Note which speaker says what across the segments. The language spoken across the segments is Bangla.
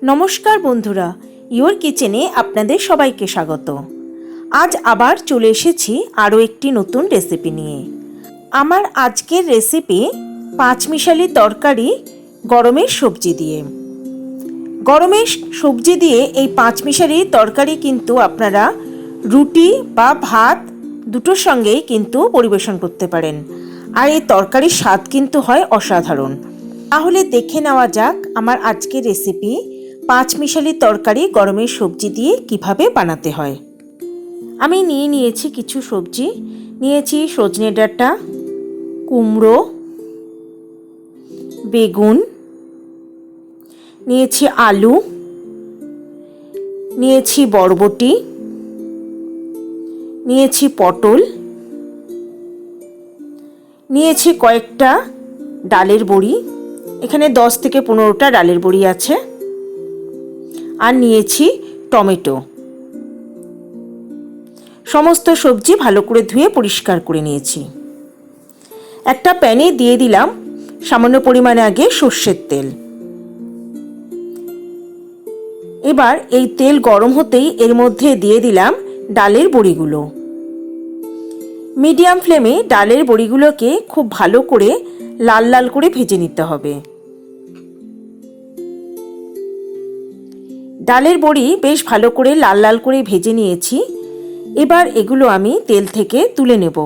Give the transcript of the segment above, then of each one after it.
Speaker 1: নমস্কার বন্ধুরা, ইওর কিচেনে আপনাদের সবাইকে স্বাগত। আজ আবার চলে এসেছি আরও একটি নতুন রেসিপি নিয়ে। আমার আজকের রেসিপি পাঁচমিশালি তরকারি গরমের সবজি দিয়ে। গরমের সবজি দিয়ে এই পাঁচমিশালি তরকারি কিন্তু আপনারা রুটি বা ভাত দুটোর সঙ্গেই কিন্তু পরিবেশন করতে পারেন। আর এই তরকারির স্বাদ কিন্তু হয় অসাধারণ। তাহলে দেখে নেওয়া যাক আমার আজকের রেসিপি পাঁচমিশালি তরকারি গরমের সবজি দিয়ে কিভাবে বানাতে হয়। আমি নিয়েছি কিছু সবজি। নিয়েছি সজনে ডাঁটা, কুমড়ো, বেগুন, নিয়েছি আলু, নিয়েছি বরবটি, নিয়েছি পটল, নিয়েছি কয়েকটা ডালের বড়ি, এখানে 10 থেকে 15টা ডালের বড়ি আছে, আর নিয়েছি টমেটো। সমস্ত সবজি ভালো করে ধুয়ে পরিষ্কার করে নিয়েছি। একটা প্যানে দিয়ে দিলাম সামান্য পরিমাণে আগে সর্ষের তেল। এবার এই তেল গরম হতেই এর মধ্যে দিয়ে দিলাম ডালের বড়িগুলো। মিডিয়াম ফ্লেমে ডালের বড়িগুলোকে খুব ভালো করে লাল লাল করে ভেজে নিতে হবে। ডালের বড়ি বেশ ভালো করে লাল লাল করে ভেজে নিয়েছি। এবার এগুলো আমি তেল থেকে তুলে নেব।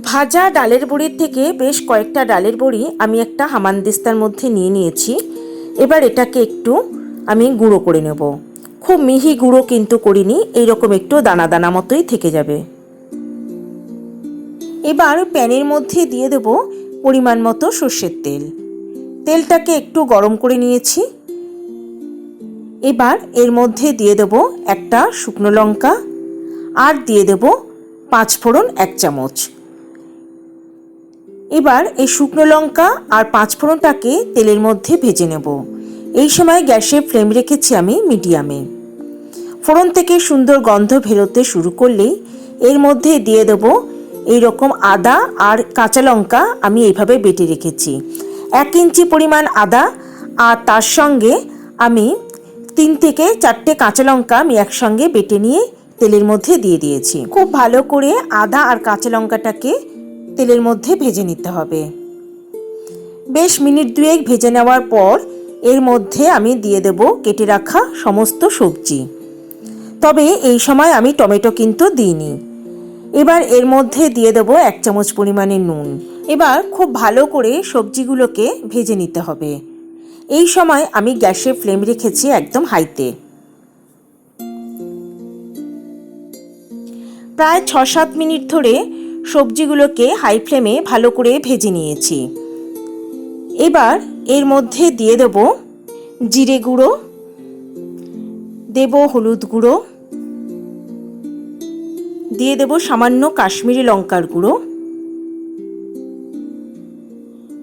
Speaker 1: ভাজা ডালের বড়ির থেকে বেশ কয়েকটা ডালের বড়ি আমি একটা হামানদিস্তার মধ্যে নিয়েছি। এবার এটাকে একটু আমি গুঁড়ো করে নেব। খুব মিহি গুঁড়ো কিন্তু করিনি, এইরকম একটু দানা দানা মতোই থেকে যাবে। এবার প্যানের মধ্যে দিয়ে দেব পরিমাণ মতো সর্ষের তেল। তেলটাকে একটু গরম করে নিয়েছি। এবার এর মধ্যে দিয়ে দেব একটা শুকনো লঙ্কা, আর দিয়ে দেব 5 ফোড়ন 1 চামচ। এবার এই শুকনো লঙ্কা আর 5 ফোড়নটাকে তেলের মধ্যে ভেজে নেব। এই সময় গ্যাসের ফ্লেম রেখেছি আমি মিডিয়ামে। ফোড়ন থেকে সুন্দর গন্ধ বেরোতে শুরু করলেই এর মধ্যে দিয়ে দেব এইরকম আদা আর কাঁচা লঙ্কা আমি এইভাবে বেটে রেখেছি। 1 ইঞ্চি পরিমাণ আদা, আর তার সঙ্গে আমি 3 থেকে 4টে কাঁচা লঙ্কা আমি একসঙ্গে বেটে নিয়ে তেলের মধ্যে দিয়ে দিয়েছি। খুব ভালো করে আদা আর কাঁচা লঙ্কাটাকে তেলের মধ্যে ভেজে নিতে হবে। বেশ মিনিট 2 ভেজে নেওয়ার পর এর মধ্যে আমি দিয়ে দেব কেটে রাখা সমস্ত সবজি। তবে এই সময় আমি টমেটো কিন্তু দিইনি। এবার এর মধ্যে দিয়ে দেব 1 চামচ পরিমাণে নুন। এবার খুব ভালো করে সবজিগুলোকে ভেজে নিতে হবে। এই সময় আমি গ্যাসের ফ্লেম রেখেছি একদম হাইতে। প্রায় 6-7 মিনিট ধরে সবজিগুলোকে হাই ফ্লেমে ভালো করে ভেজে নিয়েছি। এবার এর মধ্যে দিয়ে দেব জিরে গুঁড়ো, দেব হলুদ গুঁড়ো, দিয়ে দেব সামান্য কাশ্মীরি লঙ্কার গুঁড়ো,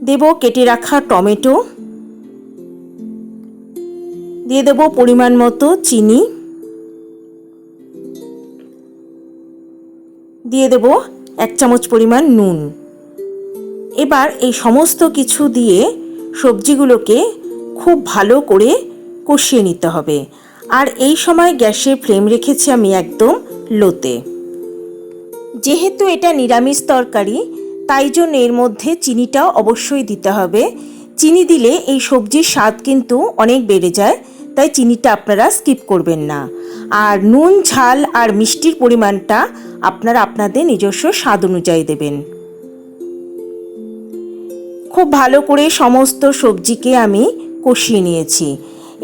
Speaker 1: দেব কেটে রাখা টমেটো, দিয়ে দেব পরিমাণ মতো চিনি, দিয়ে দেব 1 চামচ পরিমাণ নুন। এবার এই সমস্ত কিছু দিয়ে সবজিগুলোকে খুব ভালো করে কষিয়ে নিতে হবে। আর এই সময় গ্যাসের ফ্লেম রেখেছি আমি একদম লোতে। যেহেতু এটা নিরামিষ তরকারি, তাই জন্য এর মধ্যে চিনিটাও অবশ্যই দিতে হবে। চিনি দিলে এই সবজির স্বাদ কিন্তু অনেক বেড়ে যায়, তাই চিনিটা আপনারা স্কিপ করবেন না। আর নুন, ঝাল আর মিষ্টির পরিমাণটা আপনারা আপনাদের নিজস্ব স্বাদ অনুযায়ী দেবেন। খুব ভালো করে সমস্ত সবজিকে আমি কষিয়ে নিয়েছি।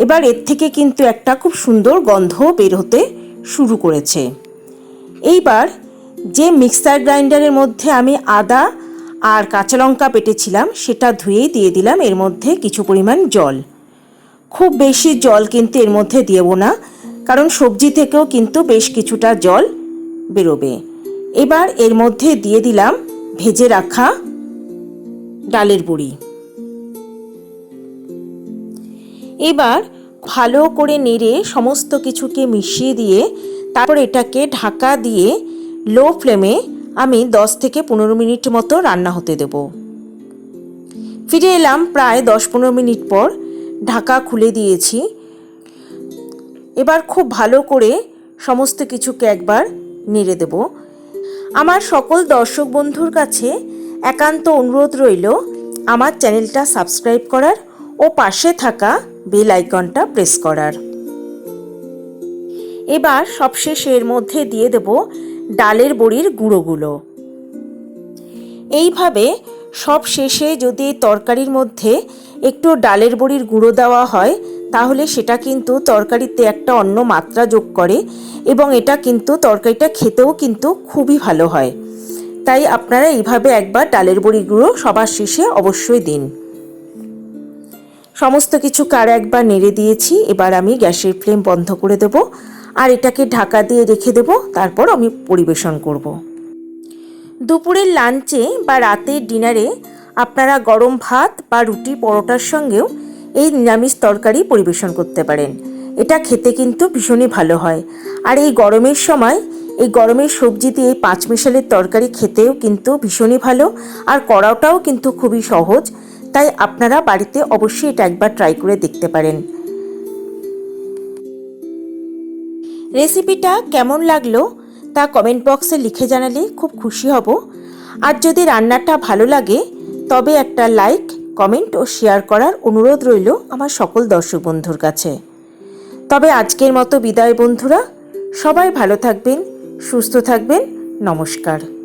Speaker 1: এবার এর থেকে কিন্তু একটা খুব সুন্দর গন্ধ বের হতে শুরু করেছে। এইবার যে মিক্সার গ্রাইন্ডারের মধ্যে আমি আদা আর কাঁচা লঙ্কা বেটেছিলাম সেটা ধুয়েই দিয়ে দিলাম এর মধ্যে কিছু পরিমাণ জল। খুব বেশি জল কিন্তু এর মধ্যে দেব না, কারণ সবজি থেকেও কিন্তু বেশ কিছুটা জল বেরোবে। এবার এর মধ্যে দিয়ে দিলাম ভেজে রাখা ডালের বড়ি। এবার ভালো করে নেড়ে সমস্ত কিছুকে মিশিয়ে দিয়ে তারপর এটাকে ঢাকা দিয়ে লো ফ্লেমে আমি 10 থেকে 15 মিনিট মতো রান্না হতে দেব। ফিরে এলাম প্রায় 10-15 মিনিট পর। ঢাকা খুলে দিয়েছি। এবার খুব ভালো করে সমস্ত কিছুকে একবার নেড়ে দেব। আমার সকল দর্শক বন্ধুর কাছে একান্ত অনুরোধ রইল আমার চ্যানেলটা সাবস্ক্রাইব করার ও পাশে থাকা বেল আইকনটা প্রেস করার। এবার সবশেষে এর মধ্যে দিয়ে দেব ডালের বড়ির গুঁড়োগুলো। এইভাবে সব শেষে যদি তরকারির মধ্যে একটু ডালের বড়ির গুঁড়ো দেওয়া হয় তাহলে সেটা কিন্তু তরকারিতে একটা অন্য মাত্রা যোগ করে এবং এটা কিন্তু তরকারিটা খেতেও কিন্তু খুবই ভালো হয়। তাই আপনারা এইভাবে একবার ডালের বড়ির গুঁড়ো সবার শেষে অবশ্যই দিন। সমস্ত কিছুকে আর একবার নেড়ে দিয়েছি। এবার আমি গ্যাসের ফ্লেম বন্ধ করে দেব আর এটাকে ঢাকা দিয়ে রেখে দেব, তারপর আমি পরিবেশন করব। দুপুরের লাঞ্চে বা রাতের ডিনারে আপনারা গরম ভাত বা রুটি পরোটার সঙ্গেও এই নিরামিষ তরকারি পরিবেশন করতে পারেন। এটা খেতে কিন্তু ভীষণই ভালো হয়। আর এই গরমের সময় এই গরমের সবজি দিয়ে এই পাঁচমিশালের তরকারি খেতেও কিন্তু ভীষণই ভালো, আর করাটাও কিন্তু খুবই সহজ। তাই আপনারা বাড়িতে অবশ্যই এটা একবার ট্রাই করে দেখতে পারেন। রেসিপিটা কেমন লাগলো তা কমেন্ট বক্সে লিখে জানালে খুব খুশি হব। আর যদি রান্নাটা ভালো লাগে তবে একটা লাইক, কমেন্ট ও শেয়ার করার অনুরোধ রইল আমার সকল দর্শক বন্ধুর কাছে। তবে আজকের মতো বিদায় বন্ধুরা, সবাই ভালো থাকবেন, সুস্থ থাকবেন। নমস্কার।